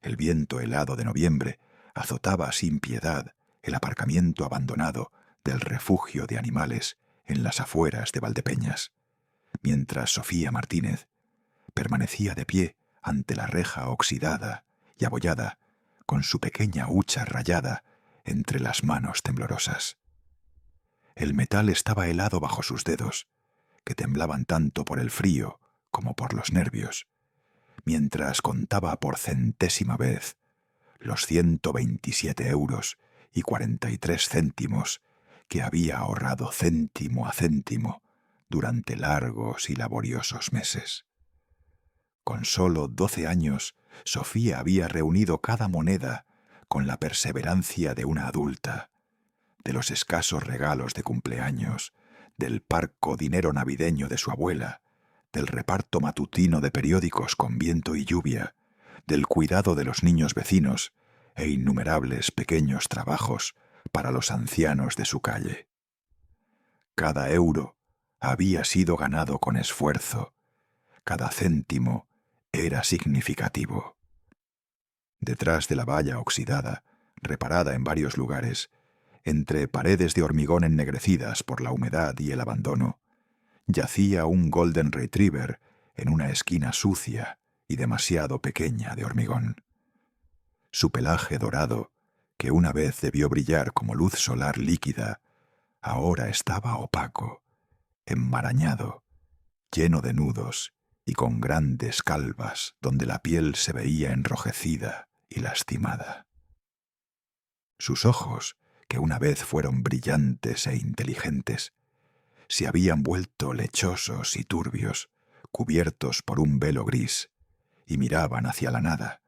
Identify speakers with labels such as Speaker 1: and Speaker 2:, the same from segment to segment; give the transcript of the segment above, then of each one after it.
Speaker 1: El viento helado de noviembre azotaba sin piedad el aparcamiento abandonado del refugio de animales en las afueras de Valdepeñas, mientras Sofía Martínez permanecía de pie ante la reja oxidada y abollada, con su pequeña hucha rayada entre las manos temblorosas. El metal estaba helado bajo sus dedos, que temblaban tanto por el frío como por los nervios, mientras contaba por centésima vez los 127 euros y 43 céntimos que había ahorrado céntimo a céntimo durante largos y laboriosos meses. Con solo 12 años, Sofía había reunido cada moneda con la perseverancia de una adulta, de los escasos regalos de cumpleaños, del parco dinero navideño de su abuela, del reparto matutino de periódicos con viento y lluvia, del cuidado de los niños vecinos e innumerables pequeños trabajos para los ancianos de su calle. Cada euro había sido ganado con esfuerzo, cada céntimo era significativo. Detrás de la valla oxidada, reparada en varios lugares, entre paredes de hormigón ennegrecidas por la humedad y el abandono, yacía un Golden Retriever en una esquina sucia y demasiado pequeña de hormigón. Su pelaje dorado, que una vez debió brillar como luz solar líquida, ahora estaba opaco, enmarañado, lleno de nudos y con grandes calvas donde la piel se veía enrojecida y lastimada. Sus ojos, que una vez fueron brillantes e inteligentes, se habían vuelto lechosos y turbios, cubiertos por un velo gris, y miraban hacia la nada,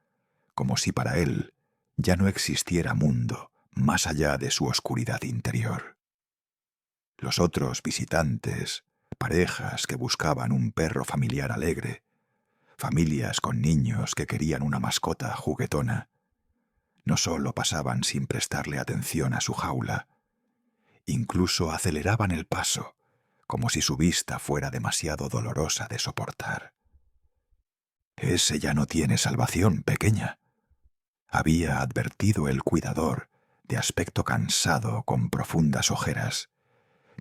Speaker 1: como si para él ya no existiera mundo más allá de su oscuridad interior. Los otros visitantes, parejas que buscaban un perro familiar alegre, familias con niños que querían una mascota juguetona, no solo pasaban sin prestarle atención a su jaula, incluso aceleraban el paso, como si su vista fuera demasiado dolorosa de soportar. «Ese ya no tiene salvación, pequeña», había advertido el cuidador, de aspecto cansado con profundas ojeras,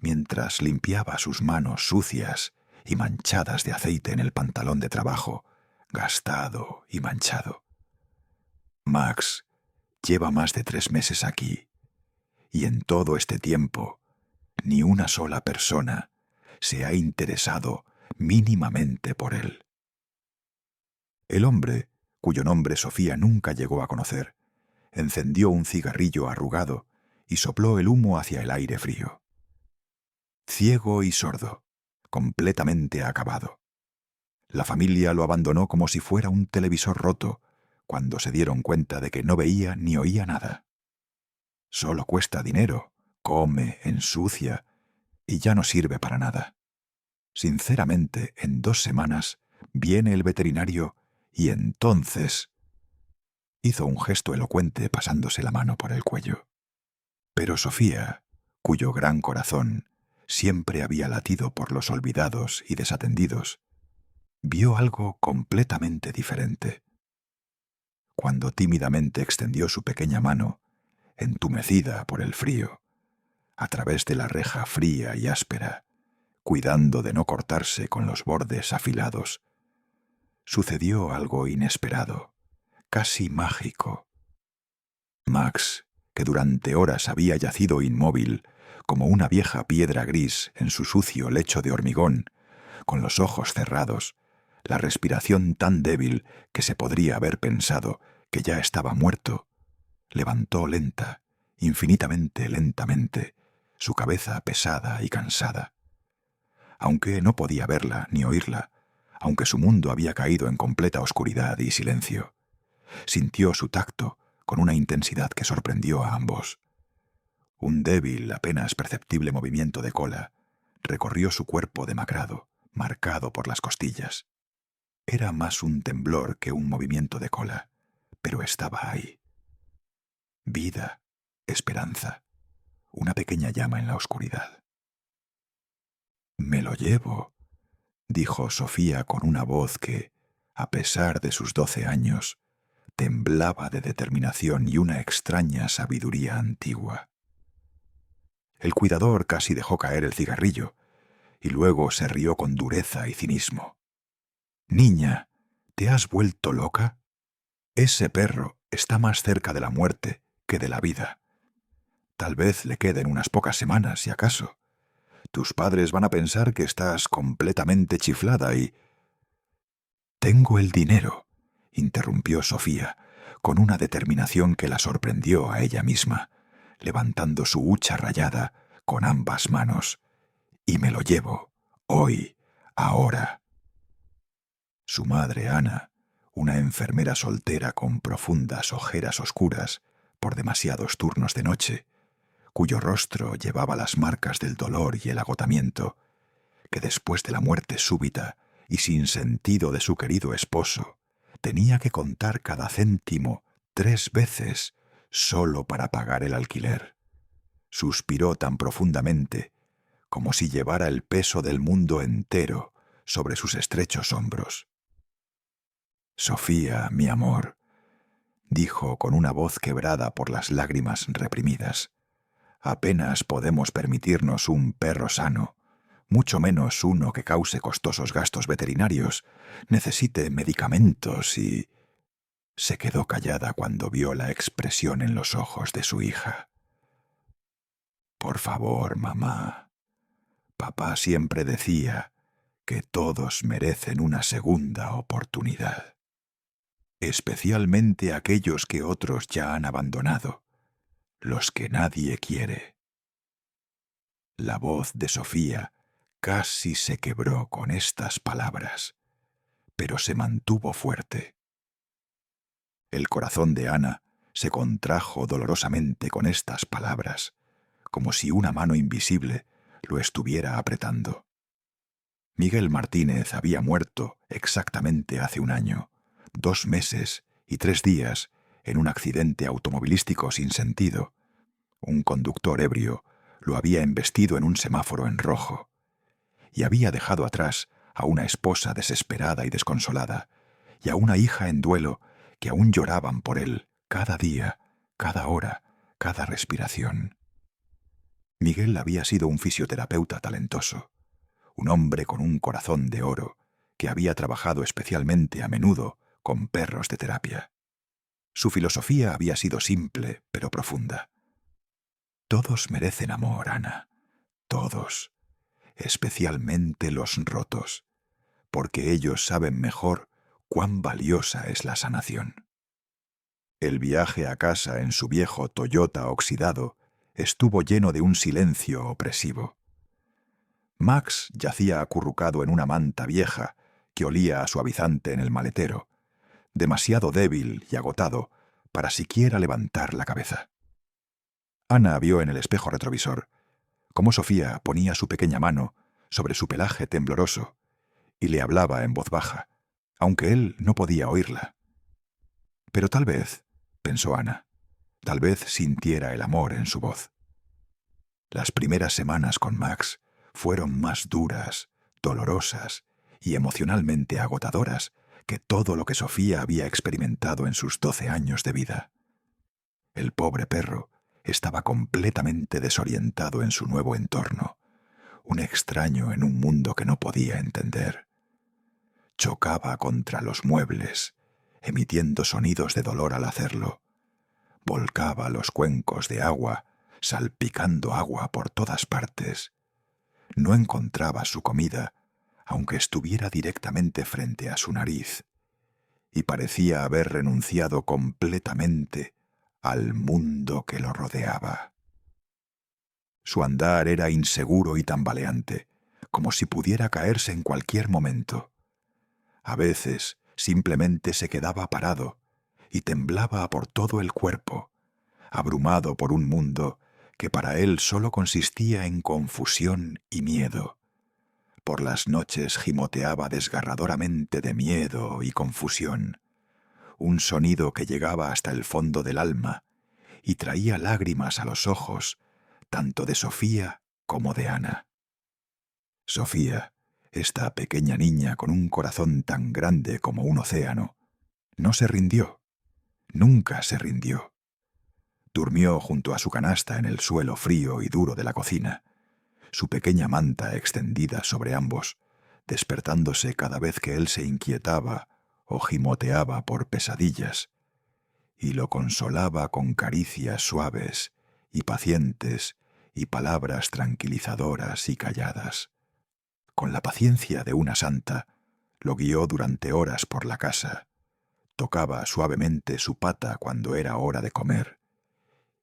Speaker 1: mientras limpiaba sus manos sucias y manchadas de aceite en el pantalón de trabajo, gastado y manchado. «Max lleva más de 3 meses aquí, y en todo este tiempo ni una sola persona se ha interesado mínimamente por él». El hombre, cuyo nombre Sofía nunca llegó a conocer, encendió un cigarrillo arrugado y sopló el humo hacia el aire frío. Ciego y sordo, completamente acabado. La familia lo abandonó como si fuera un televisor roto, cuando se dieron cuenta de que no veía ni oía nada. Solo cuesta dinero, come, ensucia, y ya no sirve para nada. Sinceramente, en 2 semanas viene el veterinario y entonces... Hizo un gesto elocuente pasándose la mano por el cuello. Pero Sofía, cuyo gran corazón siempre había latido por los olvidados y desatendidos, vio algo completamente diferente. Cuando tímidamente extendió su pequeña mano, entumecida por el frío, a través de la reja fría y áspera, cuidando de no cortarse con los bordes afilados, sucedió algo inesperado, casi mágico. Max, que durante horas había yacido inmóvil, como una vieja piedra gris en su sucio lecho de hormigón, con los ojos cerrados, la respiración tan débil que se podría haber pensado que ya estaba muerto, levantó lenta, infinitamente lentamente, su cabeza pesada y cansada. Aunque no podía verla ni oírla, aunque su mundo había caído en completa oscuridad y silencio, sintió su tacto con una intensidad que sorprendió a ambos. Un débil, apenas perceptible movimiento de cola recorrió su cuerpo demacrado, marcado por las costillas. Era más un temblor que un movimiento de cola, pero estaba ahí. Vida, esperanza, una pequeña llama en la oscuridad. «Me lo llevo», dijo Sofía con una voz que, a pesar de sus 12 años, temblaba de determinación y una extraña sabiduría antigua. El cuidador casi dejó caer el cigarrillo, y luego se rió con dureza y cinismo. «Niña, ¿te has vuelto loca? Ese perro está más cerca de la muerte que de la vida. Tal vez le queden unas pocas semanas, si acaso. Tus padres van a pensar que estás completamente chiflada y...» «Tengo el dinero», interrumpió Sofía, con una determinación que la sorprendió a ella misma, levantando su hucha rayada con ambas manos. «Y me lo llevo, hoy, ahora». Su madre, Ana, una enfermera soltera con profundas ojeras oscuras por demasiados turnos de noche, cuyo rostro llevaba las marcas del dolor y el agotamiento, que después de la muerte súbita y sin sentido de su querido esposo, tenía que contar cada céntimo 3 veces solo para pagar el alquiler. Suspiró tan profundamente como si llevara el peso del mundo entero sobre sus estrechos hombros. «Sofía, mi amor», dijo con una voz quebrada por las lágrimas reprimidas, «apenas podemos permitirnos un perro sano, mucho menos uno que cause costosos gastos veterinarios, necesite medicamentos y...» Se quedó callada cuando vio la expresión en los ojos de su hija. «Por favor, mamá. Papá siempre decía que todos merecen una segunda oportunidad, especialmente aquellos que otros ya han abandonado, los que nadie quiere». La voz de Sofía casi se quebró con estas palabras, pero se mantuvo fuerte. El corazón de Ana se contrajo dolorosamente con estas palabras, como si una mano invisible lo estuviera apretando. Miguel Martínez había muerto exactamente hace 1 año, 2 meses y 3 días en un accidente automovilístico sin sentido. Un conductor ebrio lo había embestido en un semáforo en rojo y había dejado atrás a una esposa desesperada y desconsolada y a una hija en duelo que aún lloraban por él cada día, cada hora, cada respiración. Miguel había sido un fisioterapeuta talentoso, un hombre con un corazón de oro que había trabajado especialmente a menudo con perros de terapia. Su filosofía había sido simple pero profunda. Todos merecen amor, Ana, todos, especialmente los rotos, porque ellos saben mejor cuán valiosa es la sanación. El viaje a casa en su viejo Toyota oxidado estuvo lleno de un silencio opresivo. Max yacía acurrucado en una manta vieja que olía a suavizante en el maletero, demasiado débil y agotado para siquiera levantar la cabeza. Ana vio en el espejo retrovisor cómo Sofía ponía su pequeña mano sobre su pelaje tembloroso y le hablaba en voz baja, aunque él no podía oírla. Pero tal vez, pensó Ana, tal vez sintiera el amor en su voz. Las primeras semanas con Max fueron más duras, dolorosas y emocionalmente agotadoras que todo lo que Sofía había experimentado en sus 12 años de vida. El pobre perro estaba completamente desorientado en su nuevo entorno, un extraño en un mundo que no podía entender. Chocaba contra los muebles, emitiendo sonidos de dolor al hacerlo. Volcaba los cuencos de agua, salpicando agua por todas partes. No encontraba su comida, aunque estuviera directamente frente a su nariz, y parecía haber renunciado completamente al mundo que lo rodeaba. Su andar era inseguro y tambaleante, como si pudiera caerse en cualquier momento. A veces simplemente se quedaba parado y temblaba por todo el cuerpo, abrumado por un mundo que para él solo consistía en confusión y miedo. Por las noches gimoteaba desgarradoramente de miedo y confusión, un sonido que llegaba hasta el fondo del alma y traía lágrimas a los ojos, tanto de Sofía como de Ana. Sofía, esta pequeña niña con un corazón tan grande como un océano, no se rindió. Nunca se rindió. Durmió junto a su canasta en el suelo frío y duro de la cocina, su pequeña manta extendida sobre ambos, despertándose cada vez que él se inquietaba o gimoteaba por pesadillas, y lo consolaba con caricias suaves y pacientes y palabras tranquilizadoras y calladas. Con la paciencia de una santa, lo guió durante horas por la casa, tocaba suavemente su pata cuando era hora de comer,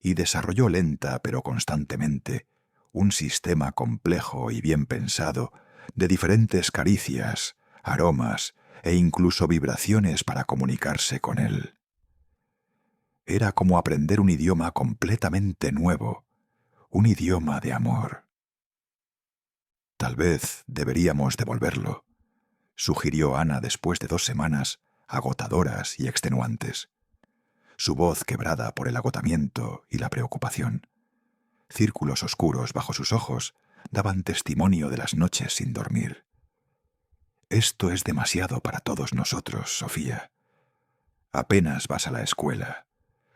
Speaker 1: y desarrolló lenta pero constantemente un sistema complejo y bien pensado de diferentes caricias, aromas e incluso vibraciones para comunicarse con él. Era como aprender un idioma completamente nuevo, un idioma de amor. Tal vez deberíamos devolverlo, sugirió Ana después de 2 semanas agotadoras y extenuantes, su voz quebrada por el agotamiento y la preocupación. Círculos oscuros bajo sus ojos daban testimonio de las noches sin dormir. Esto es demasiado para todos nosotros, Sofía. Apenas vas a la escuela.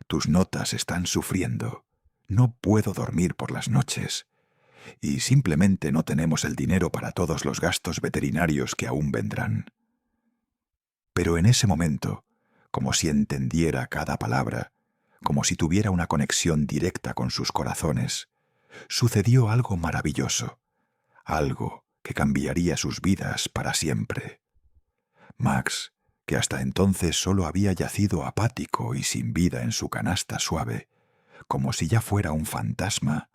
Speaker 1: Tus notas están sufriendo. No puedo dormir por las noches. Y simplemente no tenemos el dinero para todos los gastos veterinarios que aún vendrán. Pero en ese momento, como si entendiera cada palabra, como si tuviera una conexión directa con sus corazones, sucedió algo maravilloso, algo que cambiaría sus vidas para siempre. Max, que hasta entonces solo había yacido apático y sin vida en su canasta suave, como si ya fuera un fantasma,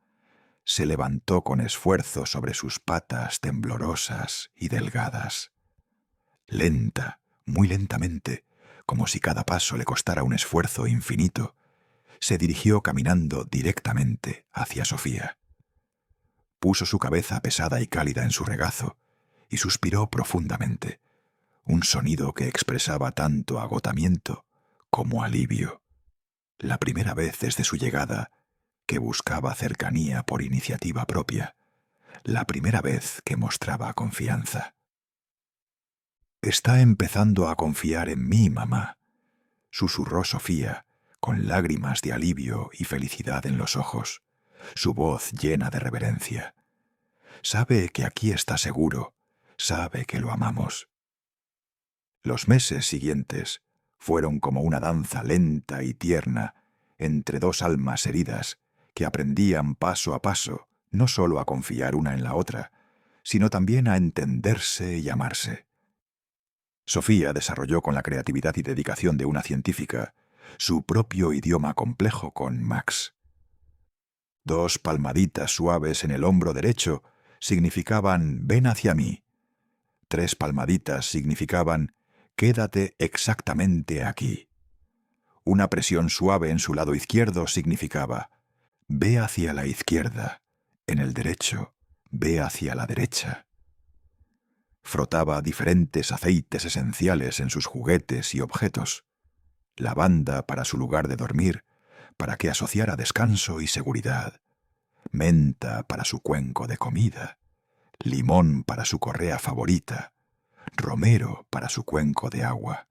Speaker 1: se levantó con esfuerzo sobre sus patas temblorosas y delgadas. Lenta, muy lentamente, como si cada paso le costara un esfuerzo infinito, se dirigió caminando directamente hacia Sofía. Puso su cabeza pesada y cálida en su regazo y suspiró profundamente, un sonido que expresaba tanto agotamiento como alivio. La primera vez desde su llegada que buscaba cercanía por iniciativa propia, la primera vez que mostraba confianza. «Está empezando a confiar en mí, mamá», susurró Sofía, con lágrimas de alivio y felicidad en los ojos, su voz llena de reverencia. «Sabe que aquí está seguro, sabe que lo amamos». Los meses siguientes fueron como una danza lenta y tierna entre 2 almas heridas que aprendían paso a paso no solo a confiar una en la otra, sino también a entenderse y amarse. Sofía desarrolló con la creatividad y dedicación de una científica su propio idioma complejo con Max. 2 palmaditas suaves en el hombro derecho significaban «ven hacia mí». 3 palmaditas significaban «quédate exactamente aquí». Una presión suave en su lado izquierdo significaba «ve hacia la izquierda», en el derecho «ve hacia la derecha». Frotaba diferentes aceites esenciales en sus juguetes y objetos. Lavanda para su lugar de dormir, para que asociara descanso y seguridad. Menta para su cuenco de comida. Limón para su correa favorita. Romero para su cuenco de agua.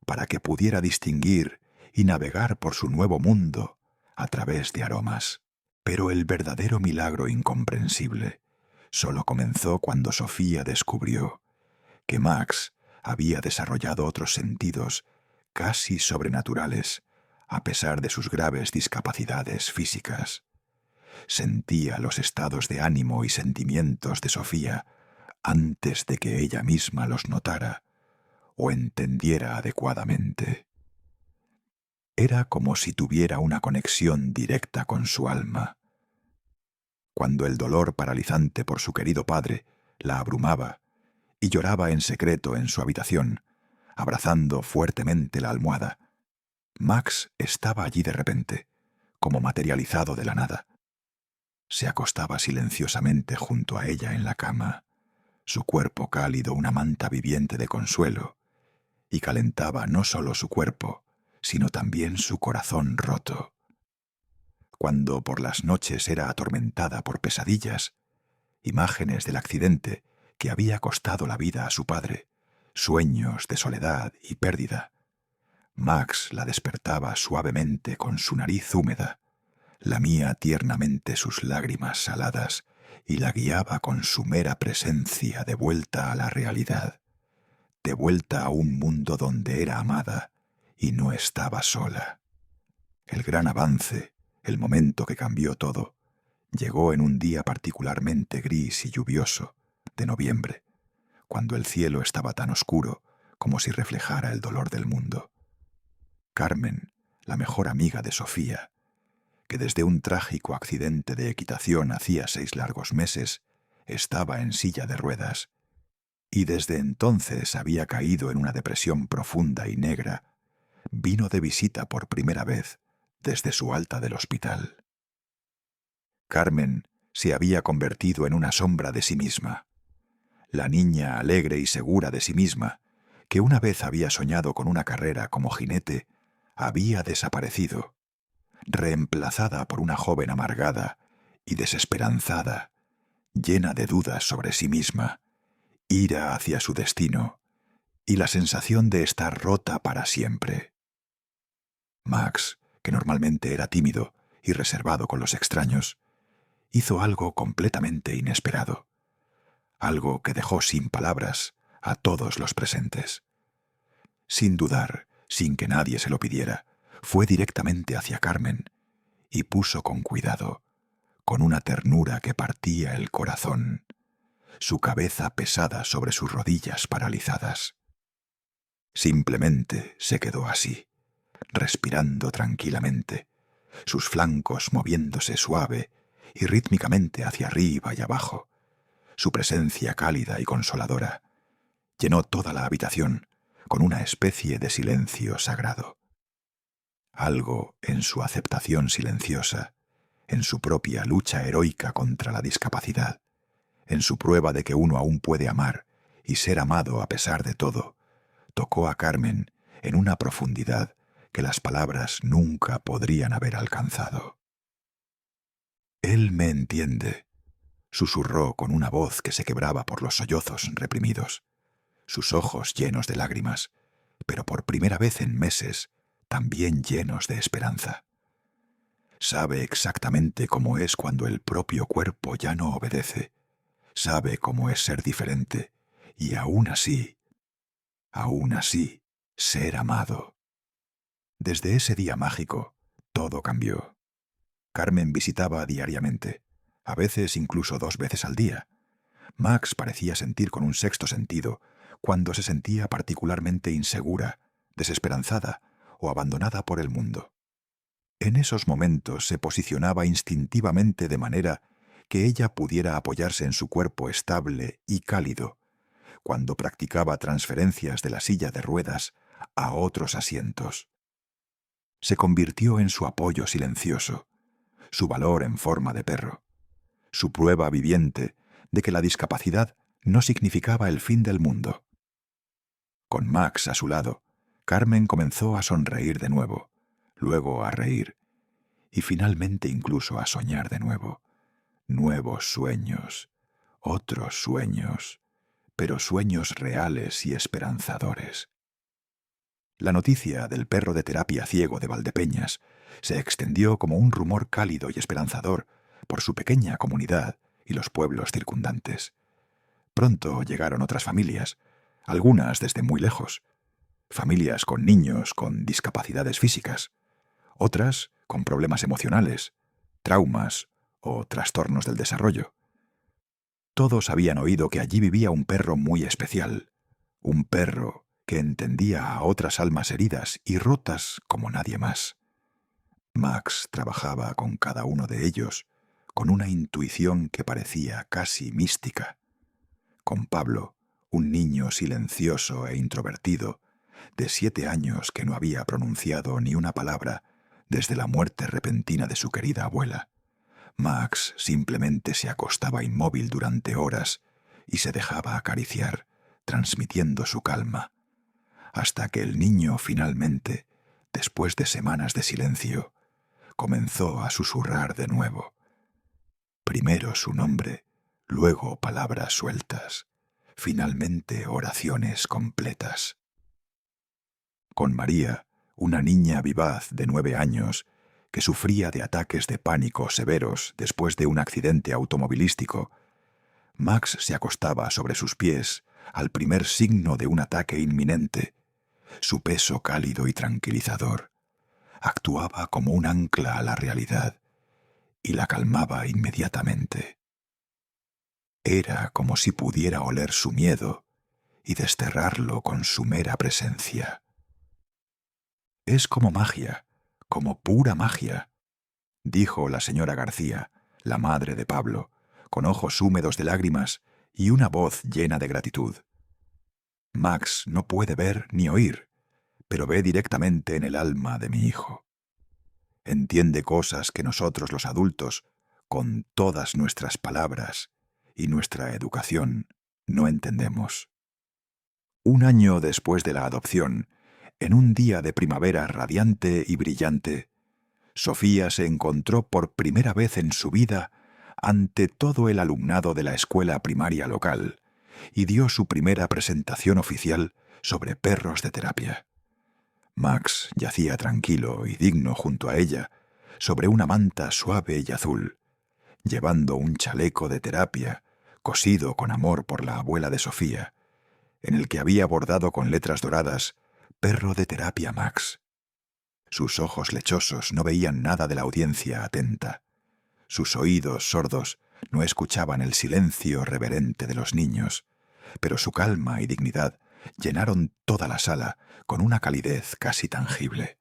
Speaker 1: Para que pudiera distinguir y navegar por su nuevo mundo a través de aromas. Pero el verdadero milagro incomprensible solo comenzó cuando Sofía descubrió que Max había desarrollado otros sentidos casi sobrenaturales a pesar de sus graves discapacidades físicas. Sentía los estados de ánimo y sentimientos de Sofía antes de que ella misma los notara o entendiera adecuadamente. Era como si tuviera una conexión directa con su alma. Cuando el dolor paralizante por su querido padre la abrumaba y lloraba en secreto en su habitación, abrazando fuertemente la almohada, Max estaba allí de repente, como materializado de la nada. Se acostaba silenciosamente junto a ella en la cama, su cuerpo cálido una manta viviente de consuelo, y calentaba no solo su cuerpo, sino también su corazón roto. Cuando por las noches era atormentada por pesadillas, imágenes del accidente que había costado la vida a su padre, sueños de soledad y pérdida, Max la despertaba suavemente con su nariz húmeda, lamía tiernamente sus lágrimas saladas y la guiaba con su mera presencia de vuelta a la realidad, de vuelta a un mundo donde era amada y no estaba sola. El gran avance, el momento que cambió todo, llegó en un día particularmente gris y lluvioso, de noviembre, cuando el cielo estaba tan oscuro como si reflejara el dolor del mundo. Carmen, la mejor amiga de Sofía, que desde un trágico accidente de equitación hacía 6 largos meses, estaba en silla de ruedas, y desde entonces había caído en una depresión profunda y negra, vino de visita por primera vez desde su alta del hospital. Carmen se había convertido en una sombra de sí misma. La niña alegre y segura de sí misma, que una vez había soñado con una carrera como jinete, había desaparecido, reemplazada por una joven amargada y desesperanzada, llena de dudas sobre sí misma, ira hacia su destino y la sensación de estar rota para siempre. Max, que normalmente era tímido y reservado con los extraños, hizo algo completamente inesperado, algo que dejó sin palabras a todos los presentes. Sin dudar, sin que nadie se lo pidiera, fue directamente hacia Carmen y puso con cuidado, con una ternura que partía el corazón, su cabeza pesada sobre sus rodillas paralizadas. Simplemente se quedó así, respirando tranquilamente, sus flancos moviéndose suave y rítmicamente hacia arriba y abajo. Su presencia cálida y consoladora llenó toda la habitación con una especie de silencio sagrado. Algo en su aceptación silenciosa, en su propia lucha heroica contra la discapacidad, en su prueba de que uno aún puede amar y ser amado a pesar de todo, tocó a Carmen en una profundidad que las palabras nunca podrían haber alcanzado. «Él me entiende», susurró con una voz que se quebraba por los sollozos reprimidos, sus ojos llenos de lágrimas, pero por primera vez en meses también llenos de esperanza. Sabe exactamente cómo es cuando el propio cuerpo ya no obedece, sabe cómo es ser diferente y aún así, ser amado. Desde ese día mágico, todo cambió. Carmen visitaba diariamente, a veces incluso 2 veces al día. Max parecía sentir con un sexto sentido cuando se sentía particularmente insegura, desesperanzada o abandonada por el mundo. En esos momentos se posicionaba instintivamente de manera que ella pudiera apoyarse en su cuerpo estable y cálido, cuando practicaba transferencias de la silla de ruedas a otros asientos. Se convirtió en su apoyo silencioso, su valor en forma de perro, su prueba viviente de que la discapacidad no significaba el fin del mundo. Con Max a su lado, Carmen comenzó a sonreír de nuevo, luego a reír, y finalmente incluso a soñar de nuevo. Nuevos sueños, otros sueños, pero sueños reales y esperanzadores. La noticia del perro de terapia ciego de Valdepeñas se extendió como un rumor cálido y esperanzador por su pequeña comunidad y los pueblos circundantes. Pronto llegaron otras familias, algunas desde muy lejos, familias con niños con discapacidades físicas, otras con problemas emocionales, traumas o trastornos del desarrollo. Todos habían oído que allí vivía un perro muy especial, un perro que entendía a otras almas heridas y rotas como nadie más. Max trabajaba con cada uno de ellos con una intuición que parecía casi mística. Con Pablo, un niño silencioso e introvertido, de 7 años que no había pronunciado ni una palabra desde la muerte repentina de su querida abuela, Max simplemente se acostaba inmóvil durante horas y se dejaba acariciar, transmitiendo su calma, hasta que el niño finalmente, después de semanas de silencio, comenzó a susurrar de nuevo. Primero su nombre, luego palabras sueltas, finalmente oraciones completas. Con María, una niña vivaz de 9 años que sufría de ataques de pánico severos después de un accidente automovilístico, Max se acostaba sobre sus pies al primer signo de un ataque inminente. Su peso cálido y tranquilizador actuaba como un ancla a la realidad y la calmaba inmediatamente. Era como si pudiera oler su miedo y desterrarlo con su mera presencia. «Es como magia, como pura magia», dijo la señora García, la madre de Pablo, con ojos húmedos de lágrimas y una voz llena de gratitud. «Max no puede ver ni oír, pero ve directamente en el alma de mi hijo. Entiende cosas que nosotros los adultos, con todas nuestras palabras y nuestra educación, no entendemos». Un año después de la adopción, en un día de primavera radiante y brillante, Sofía se encontró por primera vez en su vida ante todo el alumnado de la escuela primaria local y dio su primera presentación oficial sobre perros de terapia. Max yacía tranquilo y digno junto a ella, sobre una manta suave y azul, llevando un chaleco de terapia cosido con amor por la abuela de Sofía, en el que había bordado con letras doradas «Perro de terapia Max». Sus ojos lechosos no veían nada de la audiencia atenta. Sus oídos sordos no escuchaban el silencio reverente de los niños, pero su calma y dignidad llenaron toda la sala con una calidez casi tangible.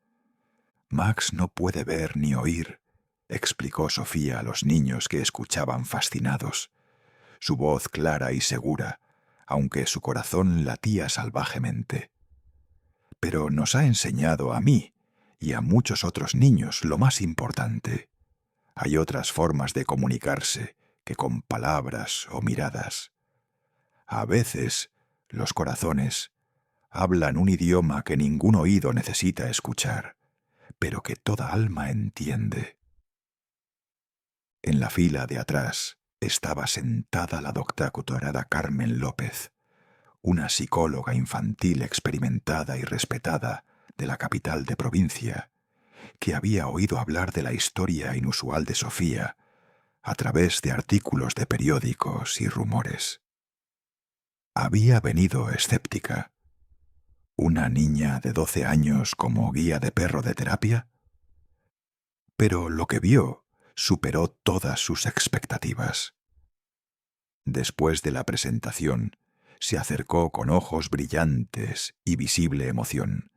Speaker 1: «Max no puede ver ni oír», explicó Sofía a los niños que escuchaban fascinados. Su voz clara y segura, aunque su corazón latía salvajemente. «Pero nos ha enseñado a mí y a muchos otros niños lo más importante. Hay otras formas de comunicarse que con palabras o miradas. A veces, los corazones hablan un idioma que ningún oído necesita escuchar, pero que toda alma entiende». En la fila de atrás estaba sentada la doctora Carmen López, una psicóloga infantil experimentada y respetada de la capital de provincia, que había oído hablar de la historia inusual de Sofía a través de artículos de periódicos y rumores. Había venido escéptica. ¿Una niña de 12 años como guía de perro de terapia? Pero lo que vio superó todas sus expectativas. Después de la presentación, se acercó con ojos brillantes y visible emoción.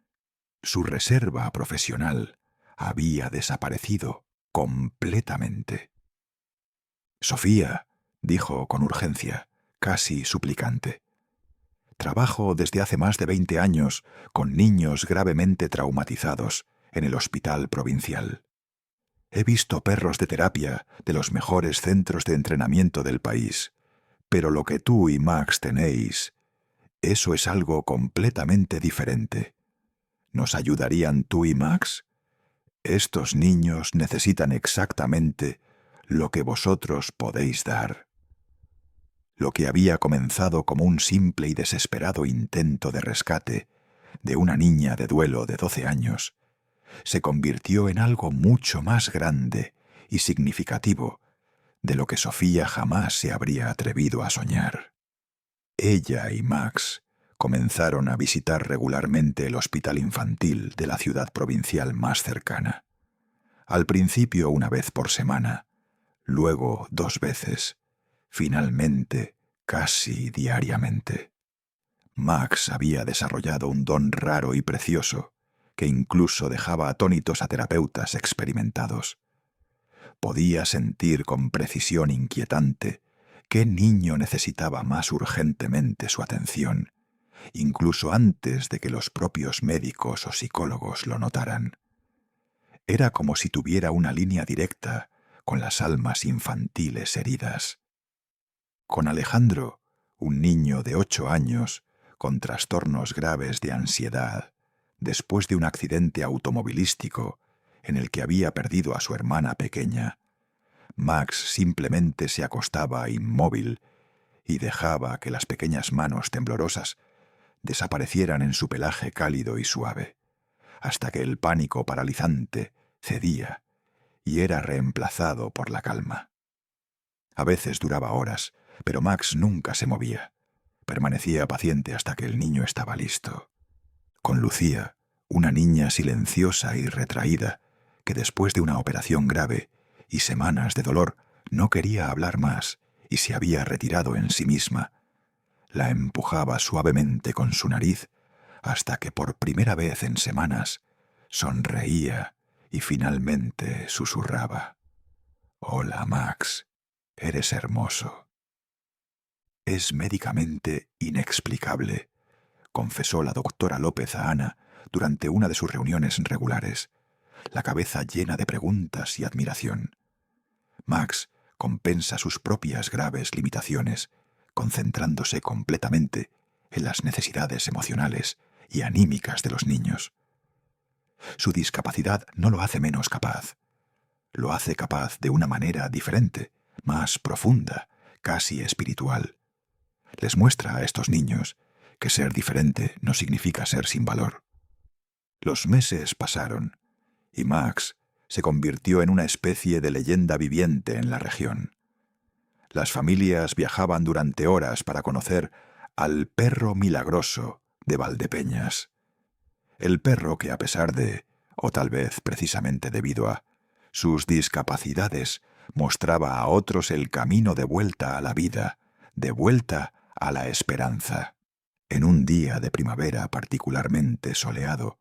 Speaker 1: Su reserva profesional había desaparecido completamente. «Sofía», dijo con urgencia, casi suplicante, «trabajo desde hace más de 20 años con niños gravemente traumatizados en el hospital provincial. He visto perros de terapia de los mejores centros de entrenamiento del país, pero lo que tú y Max tenéis, eso es algo completamente diferente. ¿Nos ayudarían tú y Max? Estos niños necesitan exactamente lo que vosotros podéis dar». Lo que había comenzado como un simple y desesperado intento de rescate de una niña de duelo de 12 años, se convirtió en algo mucho más grande y significativo de lo que Sofía jamás se habría atrevido a soñar. Ella y Max comenzaron a visitar regularmente el hospital infantil de la ciudad provincial más cercana. Al principio una vez por semana, luego 2 veces, finalmente casi diariamente. Max había desarrollado un don raro y precioso que incluso dejaba atónitos a terapeutas experimentados. Podía sentir con precisión inquietante qué niño necesitaba más urgentemente su atención, incluso antes de que los propios médicos o psicólogos lo notaran. Era como si tuviera una línea directa con las almas infantiles heridas. Con Alejandro, un niño de 8 años con trastornos graves de ansiedad, después de un accidente automovilístico en el que había perdido a su hermana pequeña, Max simplemente se acostaba inmóvil y dejaba que las pequeñas manos temblorosas desaparecieran en su pelaje cálido y suave, hasta que el pánico paralizante cedía y era reemplazado por la calma. A veces duraba horas, pero Max nunca se movía. Permanecía paciente hasta que el niño estaba listo. Con Lucía, una niña silenciosa y retraída, que después de una operación grave y semanas de dolor no quería hablar más y se había retirado en sí misma, la empujaba suavemente con su nariz hasta que por primera vez en semanas sonreía y finalmente susurraba: «Hola, Max, eres hermoso». «Es médicamente inexplicable», confesó la doctora López a Ana durante una de sus reuniones regulares, la cabeza llena de preguntas y admiración. Max compensa sus propias graves limitaciones, concentrándose completamente en las necesidades emocionales y anímicas de los niños. Su discapacidad no lo hace menos capaz. Lo hace capaz de una manera diferente, más profunda, casi espiritual. Les muestra a estos niños que ser diferente no significa ser sin valor. Los meses pasaron y Max se convirtió en una especie de leyenda viviente en la región. Las familias viajaban durante horas para conocer al perro milagroso de Valdepeñas. El perro que, a pesar de, o tal vez precisamente debido a, sus discapacidades, mostraba a otros el camino de vuelta a la vida, de vuelta a la esperanza. En un día de primavera particularmente soleado,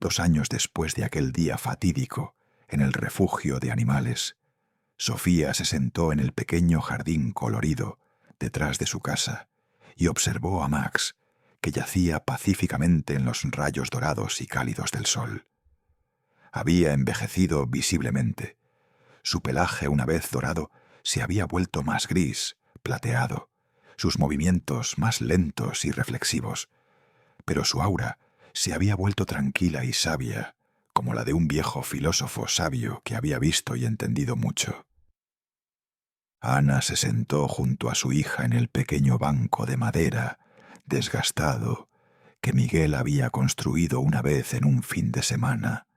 Speaker 1: 2 años después de aquel día fatídico, en el refugio de animales, Sofía se sentó en el pequeño jardín colorido detrás de su casa y observó a Max, que yacía pacíficamente en los rayos dorados y cálidos del sol. Había envejecido visiblemente. Su pelaje, una vez dorado, se había vuelto más gris, plateado, sus movimientos más lentos y reflexivos, pero su aura se había vuelto tranquila y sabia, como la de un viejo filósofo sabio que había visto y entendido mucho. Ana se sentó junto a su hija en el pequeño banco de madera, desgastado, que Miguel había construido una vez en un fin de semana,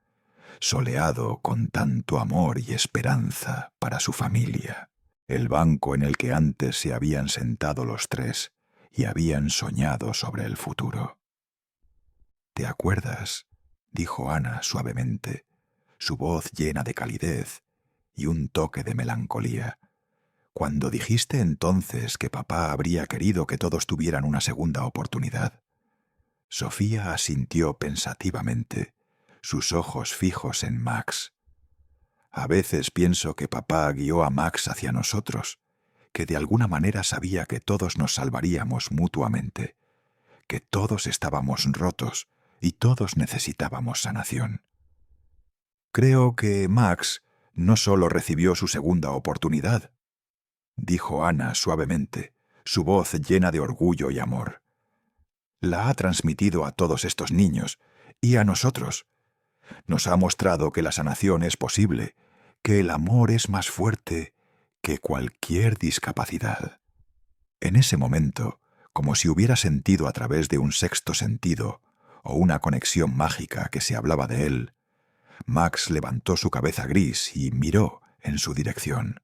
Speaker 1: soleado con tanto amor y esperanza para su familia, el banco en el que antes se habían sentado los tres y habían soñado sobre el futuro. «¿Te acuerdas?», dijo Ana suavemente, su voz llena de calidez y un toque de melancolía, «cuando dijiste entonces que papá habría querido que todos tuvieran una segunda oportunidad». Sofía asintió pensativamente, sus ojos fijos en Max. «A veces pienso que papá guió a Max hacia nosotros, que de alguna manera sabía que todos nos salvaríamos mutuamente, que todos estábamos rotos y todos necesitábamos sanación. Creo que Max no solo recibió su segunda oportunidad», dijo Ana suavemente, su voz llena de orgullo y amor. «La ha transmitido a todos estos niños y a nosotros. Nos ha mostrado que la sanación es posible, que el amor es más fuerte que cualquier discapacidad». En ese momento, como si hubiera sentido a través de un sexto sentido o una conexión mágica que se hablaba de él, Max levantó su cabeza gris y miró en su dirección.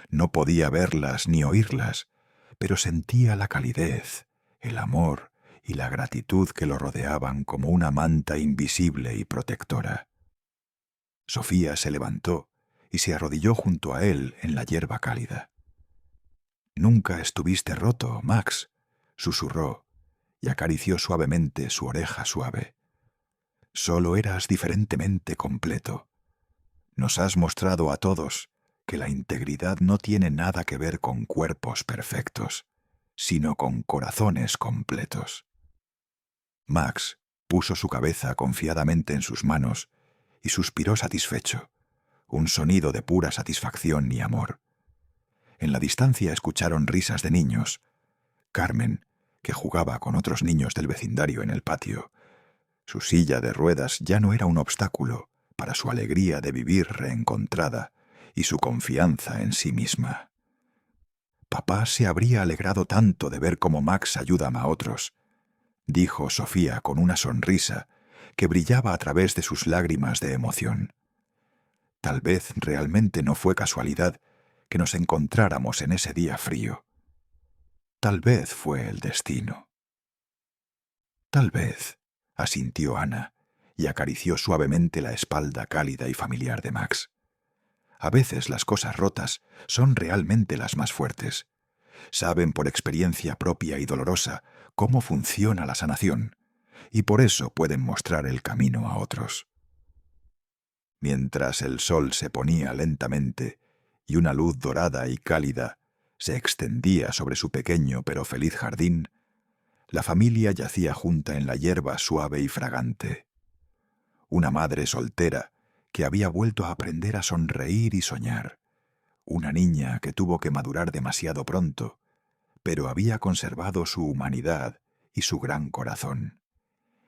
Speaker 1: No podía verlas ni oírlas, pero sentía la calidez, el amor y la gratitud que lo rodeaban como una manta invisible y protectora. Sofía se levantó y se arrodilló junto a él en la hierba cálida. «Nunca estuviste roto, Max», susurró, y acarició suavemente su oreja suave. «Solo eras diferentemente completo. Nos has mostrado a todos que la integridad no tiene nada que ver con cuerpos perfectos, sino con corazones completos». Max puso su cabeza confiadamente en sus manos y suspiró satisfecho, un sonido de pura satisfacción y amor. En la distancia escucharon risas de niños. Carmen, que jugaba con otros niños del vecindario en el patio. Su silla de ruedas ya no era un obstáculo para su alegría de vivir reencontrada y su confianza en sí misma. «Papá se habría alegrado tanto de ver cómo Max ayuda a otros», dijo Sofía con una sonrisa que brillaba a través de sus lágrimas de emoción. Tal vez realmente no fue casualidad que nos encontráramos en ese día frío. Tal vez fue el destino. Tal vez, asintió Ana y acarició suavemente la espalda cálida y familiar de Max. A veces las cosas rotas son realmente las más fuertes. Saben por experiencia propia y dolorosa cómo funciona la sanación, y por eso pueden mostrar el camino a otros. Mientras el sol se ponía lentamente y una luz dorada y cálida se extendía sobre su pequeño pero feliz jardín, la familia yacía junta en la hierba suave y fragante. Una madre soltera que había vuelto a aprender a sonreír y soñar. Una niña que tuvo que madurar demasiado pronto, pero había conservado su humanidad y su gran corazón.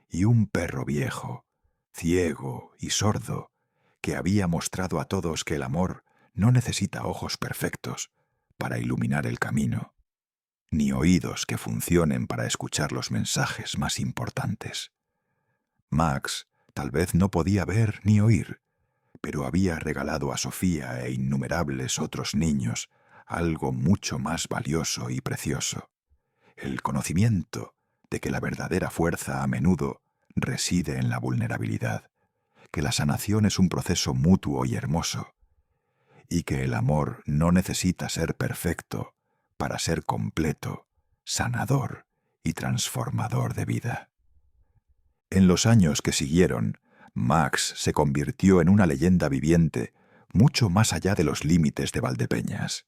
Speaker 1: Y un perro viejo, ciego y sordo, que había mostrado a todos que el amor no necesita ojos perfectos para iluminar el camino, ni oídos que funcionen para escuchar los mensajes más importantes. Max tal vez no podía ver ni oír, pero había regalado a Sofía e innumerables otros niños algo mucho más valioso y precioso: el conocimiento de que la verdadera fuerza a menudo reside en la vulnerabilidad, que la sanación es un proceso mutuo y hermoso, y que el amor no necesita ser perfecto para ser completo, sanador y transformador de vida. En los años que siguieron, Max se convirtió en una leyenda viviente mucho más allá de los límites de Valdepeñas.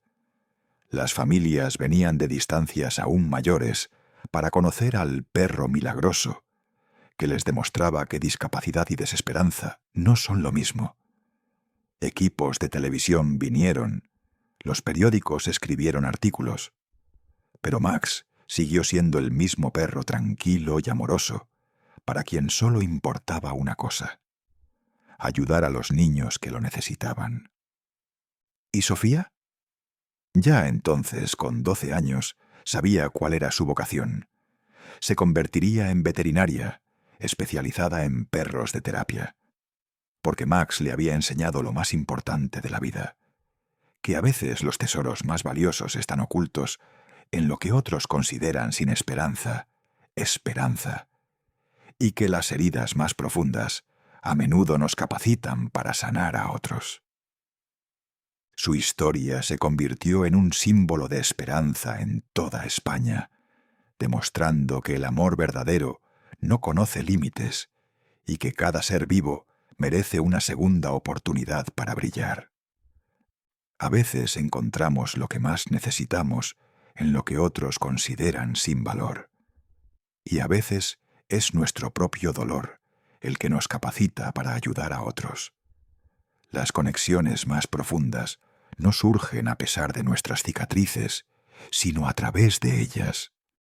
Speaker 1: Las familias venían de distancias aún mayores para conocer al perro milagroso, que les demostraba que discapacidad y desesperanza no son lo mismo. Equipos de televisión vinieron, los periódicos escribieron artículos, pero Max siguió siendo el mismo perro tranquilo y amoroso, para quien solo importaba una cosa: ayudar a los niños que lo necesitaban. ¿Y Sofía? Ya entonces, con 12 años, sabía cuál era su vocación. Se convertiría en veterinaria, especializada en perros de terapia, porque Max le había enseñado lo más importante de la vida: que a veces los tesoros más valiosos están ocultos en lo que otros consideran sin esperanza, esperanza, y que las heridas más profundas a menudo nos capacitan para sanar a otros. Su historia se convirtió en un símbolo de esperanza en toda España, demostrando que el amor verdadero no conoce límites y que cada ser vivo merece una segunda oportunidad para brillar. A veces encontramos lo que más necesitamos en lo que otros consideran sin valor, y a veces es nuestro propio dolor el que nos capacita para ayudar a otros. Las conexiones más profundas no surgen a pesar de nuestras cicatrices, sino a través de ellas.